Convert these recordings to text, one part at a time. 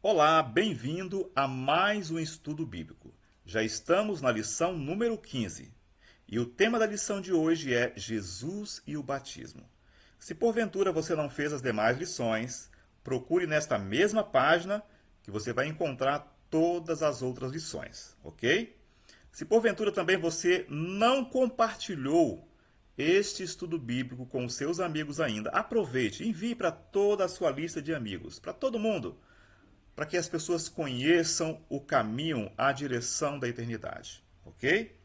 Olá, bem-vindo a mais um estudo bíblico. Já estamos na lição número 15 e o tema da lição de hoje é Jesus e o batismo. Se porventura você não fez as demais lições, procure nesta mesma página que você vai encontrar todas as outras lições, ok? Se porventura também você não compartilhou este estudo bíblico com os seus amigos ainda, aproveite, envie para toda a sua lista de amigos, para todo mundo, para que as pessoas conheçam o caminho, a direção da eternidade. Ok?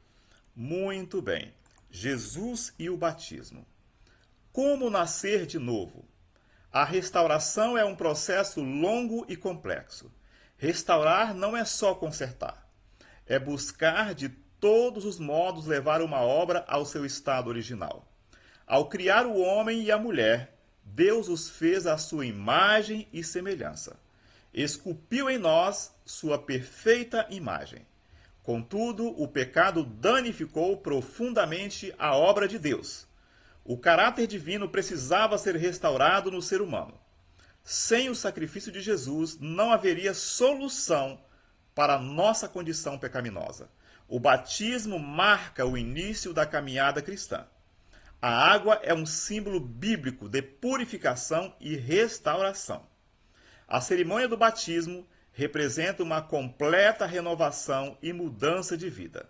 Muito bem. Jesus e o batismo. Como nascer de novo? A restauração é um processo longo e complexo. Restaurar não é só consertar, é buscar de todos os modos levar uma obra ao seu estado original. Ao criar o homem e a mulher, Deus os fez à sua imagem e semelhança. Esculpiu em nós sua perfeita imagem. Contudo, o pecado danificou profundamente a obra de Deus. O caráter divino precisava ser restaurado no ser humano. Sem o sacrifício de Jesus, não haveria solução para a nossa condição pecaminosa. O batismo marca o início da caminhada cristã. A água é um símbolo bíblico de purificação e restauração. A cerimônia do batismo representa uma completa renovação e mudança de vida.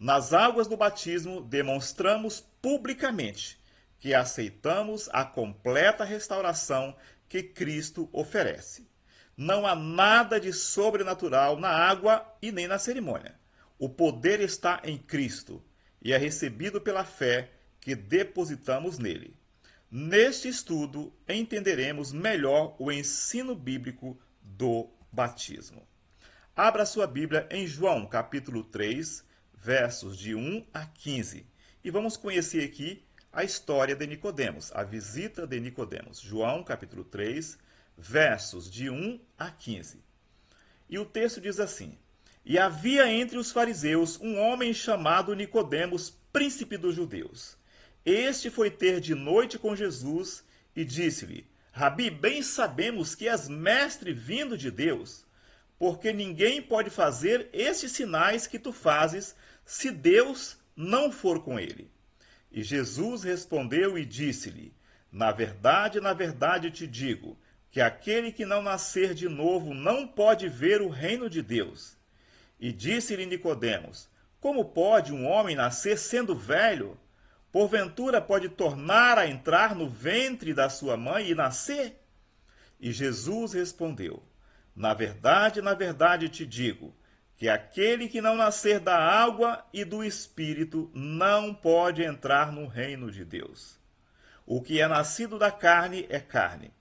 Nas águas do batismo, demonstramos publicamente que aceitamos a completa restauração que Cristo oferece. Não há nada de sobrenatural na água e nem na cerimônia. O poder está em Cristo e é recebido pela fé que depositamos nele. Neste estudo, entenderemos melhor o ensino bíblico do batismo. Abra sua Bíblia em João, capítulo 3, versos de 1 a 15. E vamos conhecer aqui a história de Nicodemos, a visita de Nicodemos. João, capítulo 3, versos de 1 a 15. E o texto diz assim: E havia entre os fariseus um homem chamado Nicodemos, príncipe dos judeus. Este foi ter de noite com Jesus e disse-lhe: Rabi, bem sabemos que és mestre vindo de Deus, porque ninguém pode fazer estes sinais que tu fazes se Deus não for com ele. E Jesus respondeu e disse-lhe: na verdade te digo, que aquele que não nascer de novo não pode ver o reino de Deus. E disse-lhe Nicodemos: Como pode um homem nascer sendo velho? Porventura pode tornar a entrar no ventre da sua mãe e nascer? E Jesus respondeu: na verdade te digo, que aquele que não nascer da água e do Espírito não pode entrar no reino de Deus. O que é nascido da carne é carne,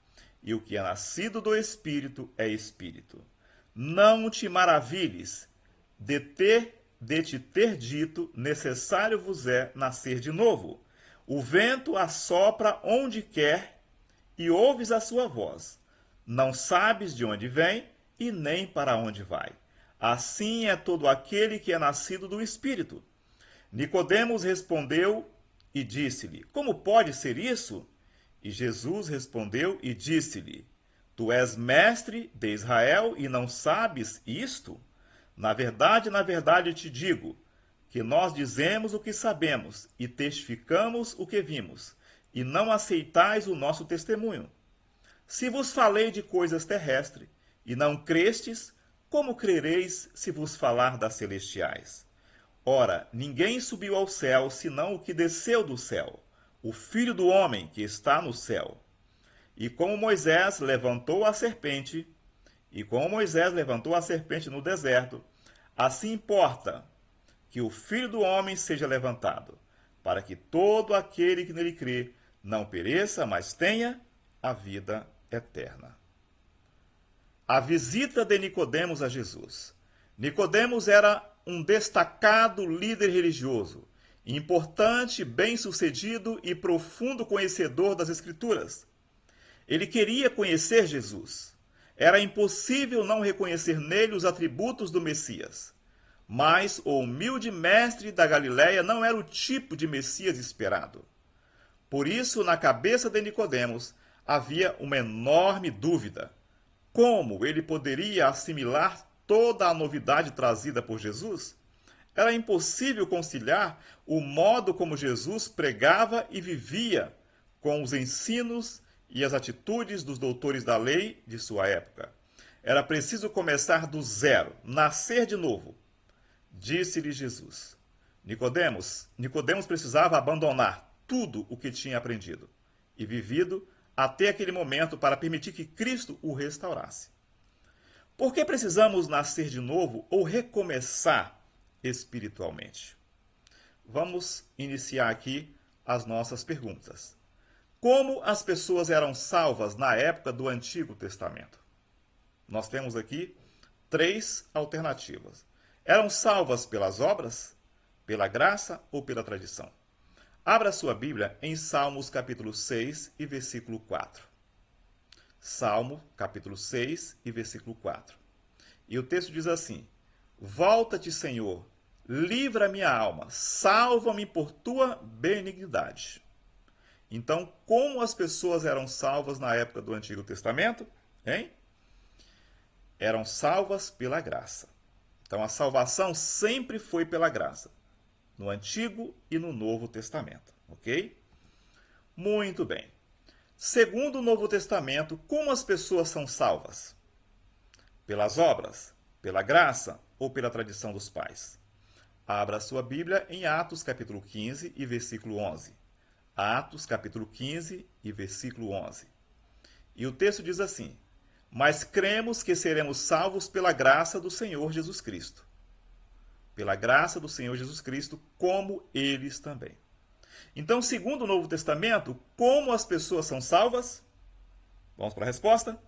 e o que é nascido do Espírito é Espírito. Não te maravilhes de te ter dito, necessário vos é nascer de novo. O vento assopra onde quer e ouves a sua voz. Não sabes de onde vem e nem para onde vai. Assim é todo aquele que é nascido do Espírito. Nicodemos respondeu e disse-lhe: Como pode ser isso? E Jesus respondeu e disse-lhe: Tu és mestre de Israel e não sabes isto? Na verdade te digo, que nós dizemos o que sabemos e testificamos o que vimos, e não aceitais o nosso testemunho. Se vos falei de coisas terrestres, e não crestes, como crereis se vos falar das celestiais? Ora, ninguém subiu ao céu, senão o que desceu do céu, o Filho do homem que está no céu. E como Moisés levantou a serpente no deserto, assim importa que o Filho do homem seja levantado, para que todo aquele que nele crê não pereça, mas tenha a vida eterna. A visita de Nicodemos a Jesus. Nicodemos era um destacado líder religioso, importante, bem-sucedido e profundo conhecedor das Escrituras. Ele queria conhecer Jesus. Era impossível não reconhecer nele os atributos do Messias. Mas o humilde mestre da Galiléia não era o tipo de Messias esperado. Por isso, na cabeça de Nicodemos havia uma enorme dúvida: como ele poderia assimilar toda a novidade trazida por Jesus? Era impossível conciliar o modo como Jesus pregava e vivia com os ensinos e as atitudes dos doutores da lei de sua época. Era preciso começar do zero, nascer de novo. Disse-lhe Jesus. Nicodemos precisava abandonar tudo o que tinha aprendido e vivido até aquele momento para permitir que Cristo o restaurasse. Por que precisamos nascer de novo ou recomeçar espiritualmente? Vamos iniciar aqui as nossas perguntas. Como as pessoas eram salvas na época do Antigo Testamento? Nós temos aqui 3 alternativas. Eram salvas pelas obras, pela graça ou pela tradição? Abra sua Bíblia em Salmos capítulo 6 e versículo 4. Salmo capítulo 6 e versículo 4. E o texto diz assim: Volta-te, Senhor, livra minha alma, salva-me por tua benignidade. Então, como as pessoas eram salvas na época do Antigo Testamento? Hein? Eram salvas pela graça. Então, a salvação sempre foi pela graça, no Antigo e no Novo Testamento, ok? Muito bem. Segundo o Novo Testamento, como as pessoas são salvas? Pelas obras, pela graça ou pela tradição dos pais? Abra sua Bíblia em Atos capítulo 15 e versículo 11. Atos capítulo 15 e versículo 11. E o texto diz assim: Mas cremos que seremos salvos pela graça do Senhor Jesus Cristo. Pela graça do Senhor Jesus Cristo, como eles também. Então, segundo o Novo Testamento, como as pessoas são salvas? Vamos para a resposta?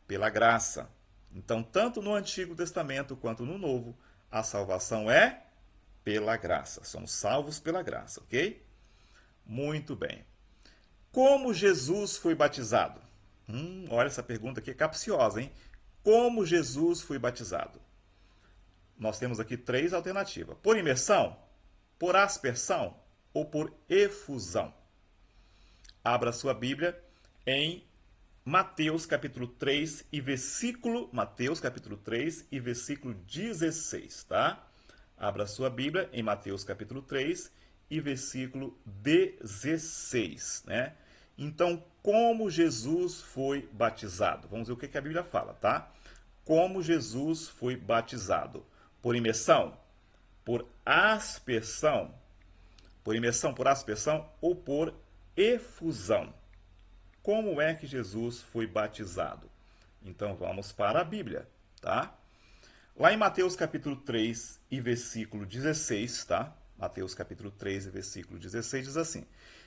Pela graça. Então, tanto no Antigo Testamento quanto no Novo, a salvação é pela graça. Somos salvos pela graça, ok? Muito bem. Como Jesus foi batizado? Olha, essa pergunta aqui é capciosa, hein? Como Jesus foi batizado? Nós temos aqui 3 alternativas. Por imersão, por aspersão ou por efusão? Abra sua Bíblia em Mateus capítulo 3 e versículo 16, tá? Abra sua Bíblia em Mateus capítulo 3 e versículo 16, né? Então, como Jesus foi batizado? Vamos ver o que a Bíblia fala, tá? Como Jesus foi batizado? Por imersão? Por aspersão? Por imersão, por aspersão ou por efusão? Como é que Jesus foi batizado? Então vamos para a Bíblia, tá? Lá em Mateus capítulo 3 e versículo 16, tá? Mateus capítulo 3 e versículo 16 diz assim: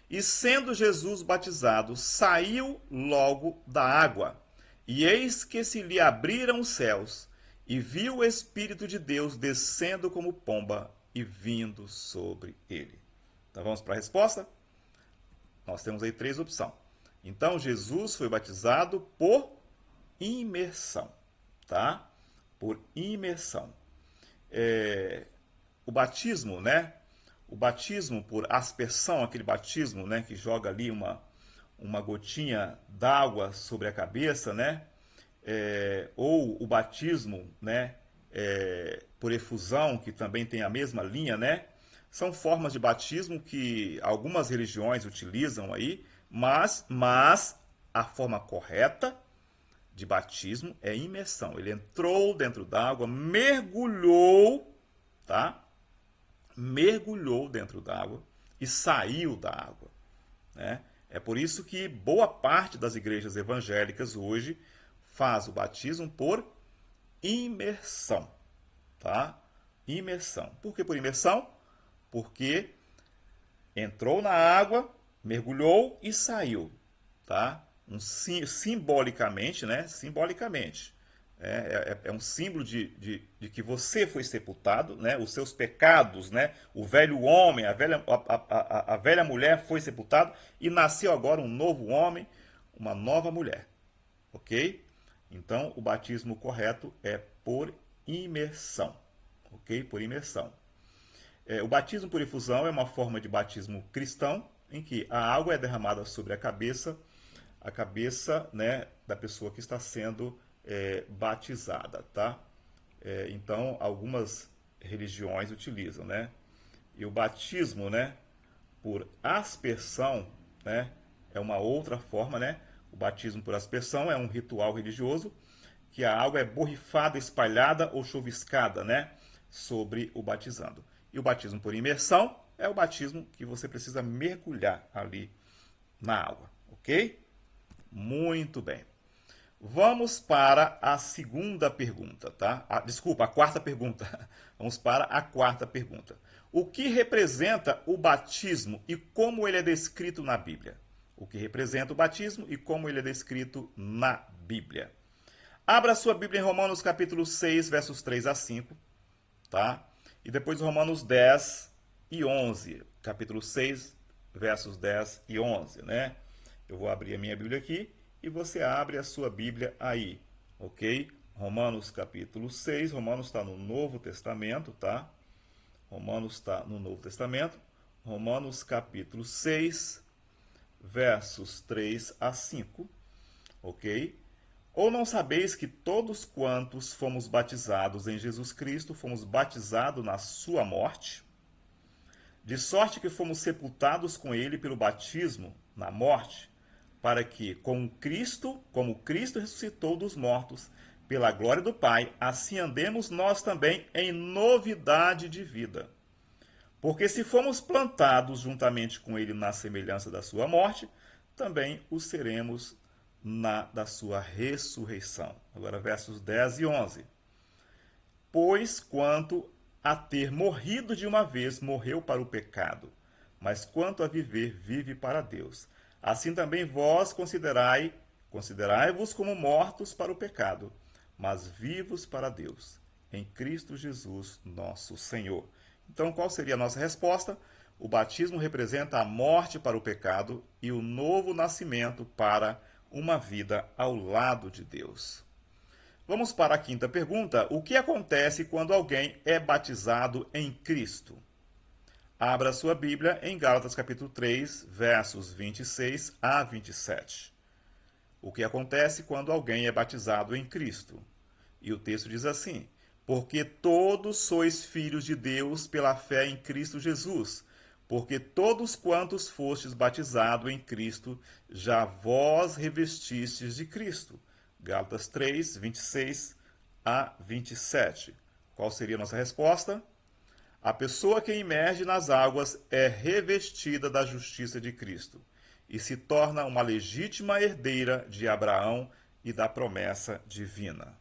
E sendo Jesus batizado, saiu logo da água, e eis que se lhe abriram os céus, e viu o Espírito de Deus descendo como pomba e vindo sobre ele. Então vamos para a resposta? Nós temos aí 3 opções. Então, Jesus foi batizado por imersão, tá? Por imersão. O batismo, né? O batismo por aspersão, aquele batismo, né, que joga ali uma gotinha d'água sobre a cabeça, né? Ou o batismo, né, por efusão, que também tem a mesma linha, né? São formas de batismo que algumas religiões utilizam aí, mas a forma correta de batismo é imersão. Ele entrou dentro d'água, mergulhou, tá? Mergulhou dentro d'água e saiu da água, né? É por isso que boa parte das igrejas evangélicas hoje faz o batismo por imersão, tá? Imersão. Por que por imersão? Porque entrou na água, mergulhou e saiu, tá? Simbolicamente, né? Simbolicamente. É um símbolo de que você foi sepultado, né? Os seus pecados, né? O velho homem, a velha mulher foi sepultado e nasceu agora um novo homem, uma nova mulher, ok? Então, o batismo correto é por imersão, ok? Por imersão. O batismo por efusão é uma forma de batismo cristão, em que a água é derramada sobre a cabeça, né, da pessoa que está sendo batizada, tá? Então, algumas religiões utilizam, né? E o batismo, né, por aspersão, né, é uma outra forma, né? O batismo por aspersão é um ritual religioso que a água é borrifada, espalhada ou chuviscada, né, sobre o batizando. E o batismo por imersão é o batismo que você precisa mergulhar ali na água, ok? Muito bem. Vamos para a segunda pergunta, tá? Desculpa, a quarta pergunta. Vamos para a quarta pergunta. O que representa o batismo e como ele é descrito na Bíblia? O que representa o batismo e como ele é descrito na Bíblia? Abra sua Bíblia em Romanos capítulo 6, versos 3 a 5, tá? E depois Romanos 10 e 11, capítulo 6, versos 10 e 11, né? Eu vou abrir a minha Bíblia aqui e você abre a sua Bíblia aí, ok? Romanos capítulo 6, Romanos está no Novo Testamento, tá? Romanos está no Novo Testamento. Romanos capítulo 6, versos 3 a 5, ok? Ou não sabeis que todos quantos fomos batizados em Jesus Cristo, fomos batizados na sua morte? De sorte que fomos sepultados com ele pelo batismo na morte, para que, como Cristo ressuscitou dos mortos, pela glória do Pai, assim andemos nós também em novidade de vida. Porque se fomos plantados juntamente com ele na semelhança da sua morte, também o seremos na da sua ressurreição. Agora versos 10 e 11. Pois quanto a ter morrido de uma vez, morreu para o pecado, mas quanto a viver, vive para Deus. Assim também vós considerai-vos como mortos para o pecado, mas vivos para Deus, em Cristo Jesus, nosso Senhor. Então, qual seria a nossa resposta? O batismo representa a morte para o pecado e o novo nascimento para uma vida ao lado de Deus. Vamos para a quinta pergunta. O que acontece quando alguém é batizado em Cristo? Abra sua Bíblia em Gálatas capítulo 3, versos 26 a 27. O que acontece quando alguém é batizado em Cristo? E o texto diz assim: porque todos sois filhos de Deus pela fé em Cristo Jesus, porque todos quantos fostes batizados em Cristo, já vós revestistes de Cristo. Gálatas 3, 26 a 27. Qual seria a nossa resposta? A pessoa que emerge nas águas é revestida da justiça de Cristo e se torna uma legítima herdeira de Abraão e da promessa divina.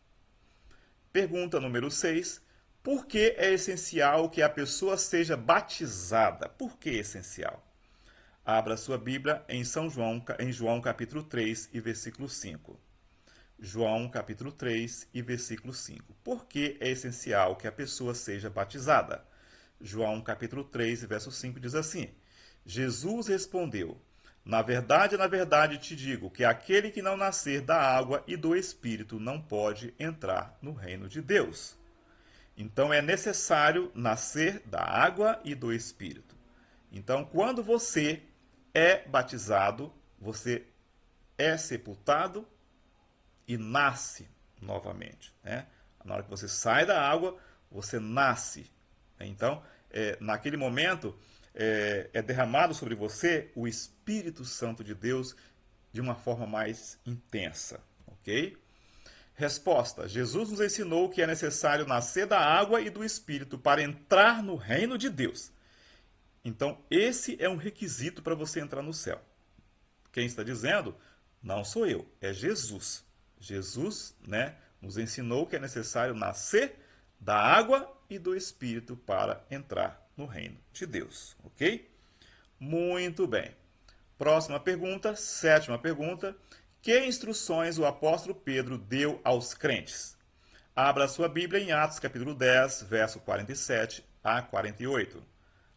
Pergunta número 6. Por que é essencial que a pessoa seja batizada? Por que é essencial? Abra sua Bíblia em João capítulo 3 e versículo 5. João capítulo 3 e versículo 5. Por que é essencial que a pessoa seja batizada? João capítulo 3 e verso 5 diz assim: Jesus respondeu: na verdade te digo que aquele que não nascer da água e do Espírito não pode entrar no reino de Deus. Então é necessário nascer da água e do Espírito. Então, quando você é batizado, você é sepultado e nasce novamente, né? Na hora que você sai da água, você nasce. Então, naquele momento, é derramado sobre você o Espírito Santo de Deus de uma forma mais intensa, ok? Resposta: Jesus nos ensinou que é necessário nascer da água e do Espírito para entrar no reino de Deus. Então, esse é um requisito para você entrar no céu. Quem está dizendo? Não sou eu, é Jesus. Jesus, né, nos ensinou que é necessário nascer da água e do Espírito para entrar no reino de Deus, ok? Muito bem. Próxima pergunta, sétima pergunta. Que instruções o apóstolo Pedro deu aos crentes? Abra sua Bíblia em Atos capítulo 10, verso 47 a 48.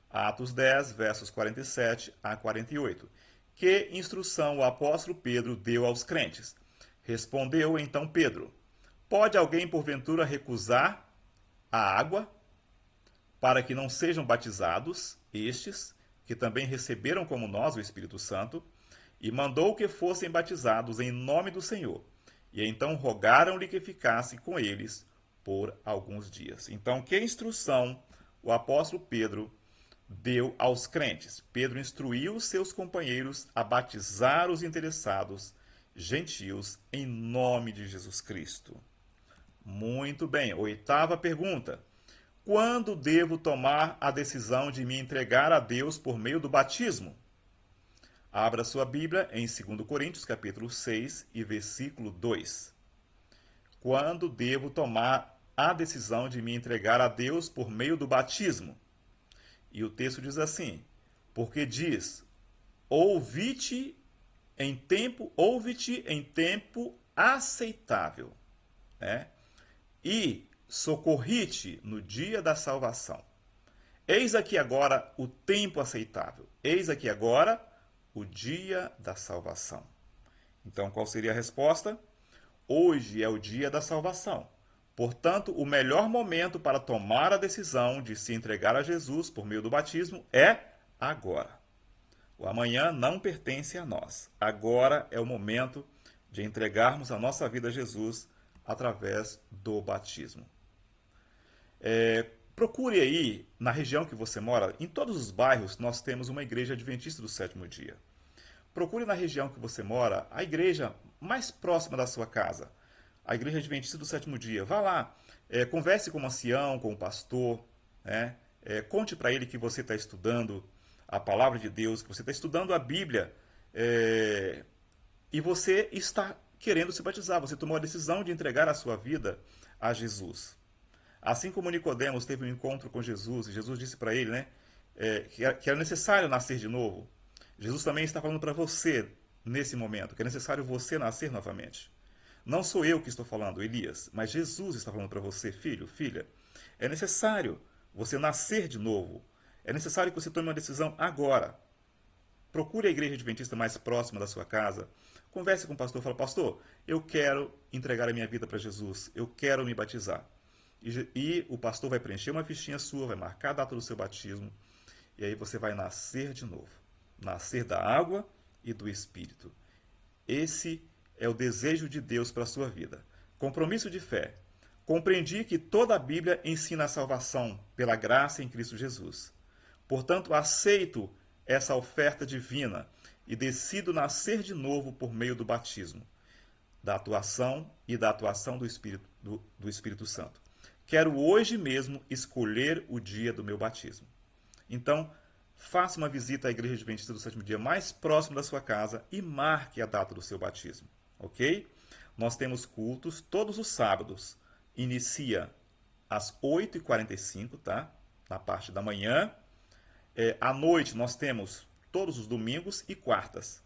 Atos 10, versos 47 a 48. Que instrução o apóstolo Pedro deu aos crentes? Respondeu então Pedro: pode alguém porventura recusar a água para que não sejam batizados estes, que também receberam como nós o Espírito Santo, e mandou que fossem batizados em nome do Senhor. E então rogaram-lhe que ficasse com eles por alguns dias. Então, que instrução o apóstolo Pedro deu aos crentes? Pedro instruiu seus companheiros a batizar os interessados gentios em nome de Jesus Cristo. Muito bem. Oitava pergunta. Quando devo tomar a decisão de me entregar a Deus por meio do batismo? Abra sua Bíblia em 2 Coríntios, capítulo 6 e versículo 2. Quando devo tomar a decisão de me entregar a Deus por meio do batismo? E o texto diz assim: porque diz: ouve-te em tempo aceitável, né? E socorri-te no dia da salvação. Eis aqui agora o tempo aceitável. Eis aqui agora o dia da salvação. Então, qual seria a resposta? Hoje é o dia da salvação. Portanto, o melhor momento para tomar a decisão de se entregar a Jesus por meio do batismo é agora. O amanhã não pertence a nós. Agora é o momento de entregarmos a nossa vida a Jesus através do batismo. Procure aí, na região que você mora, em todos os bairros nós temos uma igreja adventista do sétimo dia. Procure na região que você mora a igreja mais próxima da sua casa, a igreja adventista do sétimo dia. Vá lá, converse com o ancião, com o pastor, né? Conte para ele que você está estudando a palavra de Deus, que você está estudando a Bíblia, e você está querendo se batizar, você tomou a decisão de entregar a sua vida a Jesus. Assim como Nicodemos teve um encontro com Jesus, e Jesus disse para ele, né, que era necessário nascer de novo. Jesus também está falando para você, nesse momento, que é necessário você nascer novamente. Não sou eu que estou falando, Elias, mas Jesus está falando para você, filho, filha. É necessário você nascer de novo. É necessário que você tome uma decisão agora. Procure a igreja adventista mais próxima da sua casa. Converse com o pastor. Fala, pastor, eu quero entregar a minha vida para Jesus. Eu quero me batizar. E o pastor vai preencher uma fichinha sua, vai marcar a data do seu batismo. E aí você vai nascer de novo. Nascer da água e do Espírito. Esse é o desejo de Deus para a sua vida. Compromisso de fé. Compreendi que toda a Bíblia ensina a salvação pela graça em Cristo Jesus. Portanto, aceito essa oferta divina e decido nascer de novo por meio do batismo, da atuação do Espírito Santo. Quero hoje mesmo escolher o dia do meu batismo. Então, faça uma visita à Igreja Adventista do Sétimo Dia mais próximo da sua casa e marque a data do seu batismo, ok? Nós temos cultos todos os sábados. Inicia às 8h45, tá? Na parte da manhã. À noite nós temos todos os domingos e quartas.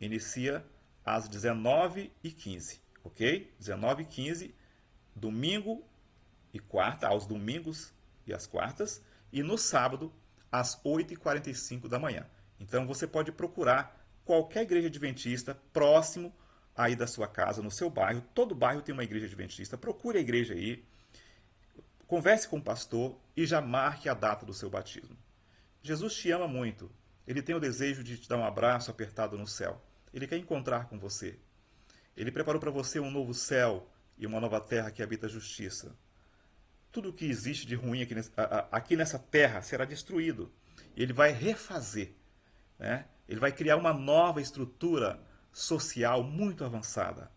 Inicia às 19h15, ok? 19h15, domingo e quarta, aos domingos e às quartas. E no sábado, às 8h45 da manhã. Então você pode procurar qualquer igreja adventista próximo aí da sua casa, no seu bairro. Todo bairro tem uma igreja adventista. Procure a igreja aí, converse com o pastor e já marque a data do seu batismo. Jesus te ama muito. Ele tem o desejo de te dar um abraço apertado no céu. Ele quer encontrar com você. Ele preparou para você um novo céu e uma nova terra que habita a justiça. Tudo o que existe de ruim aqui nessa terra será destruído. E ele vai refazer, né? Ele vai criar uma nova estrutura social muito avançada,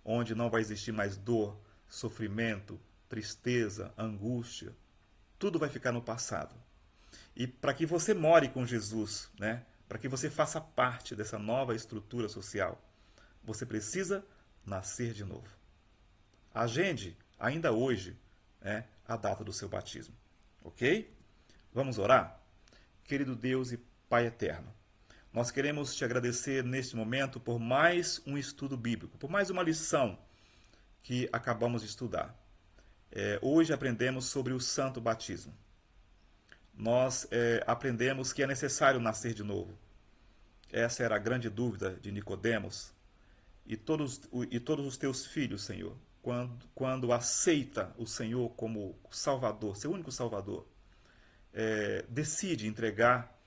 onde não vai existir mais dor, sofrimento, tristeza, angústia. Tudo vai ficar no passado. E para que você more com Jesus, né? Para que você faça parte dessa nova estrutura social, você precisa nascer de novo. Agende, ainda hoje, a data do seu batismo. Ok? Vamos orar? Querido Deus e Pai eterno, nós queremos te agradecer neste momento por mais um estudo bíblico, por mais uma lição que acabamos de estudar. Hoje aprendemos sobre o santo batismo. Nós aprendemos que é necessário nascer de novo. Essa era a grande dúvida de Nicodemos e todos os teus filhos, Senhor, quando aceita o Senhor como Salvador, seu único Salvador, decide entregar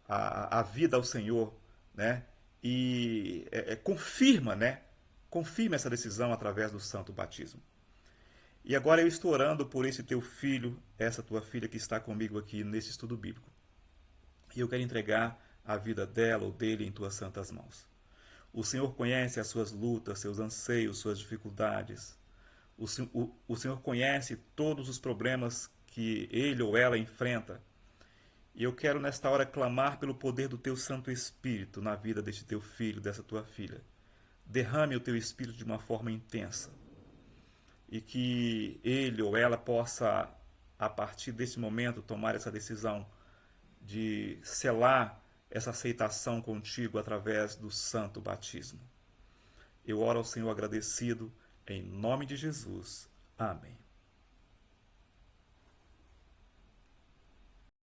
a vida ao Senhor, né? E confirma, né, confirme essa decisão através do santo batismo. E agora eu estou orando por esse teu filho, essa tua filha que está comigo aqui nesse estudo bíblico. E eu quero entregar a vida dela ou dele em tuas santas mãos. O Senhor conhece as suas lutas, seus anseios, suas dificuldades. O Senhor conhece todos os problemas que ele ou ela enfrenta. E eu quero nesta hora clamar pelo poder do teu Santo Espírito na vida deste teu filho, dessa tua filha. Derrame o teu Espírito de uma forma intensa. E que ele ou ela possa, a partir desse momento, tomar essa decisão de selar essa aceitação contigo através do santo batismo. Eu oro ao Senhor agradecido, em nome de Jesus. Amém.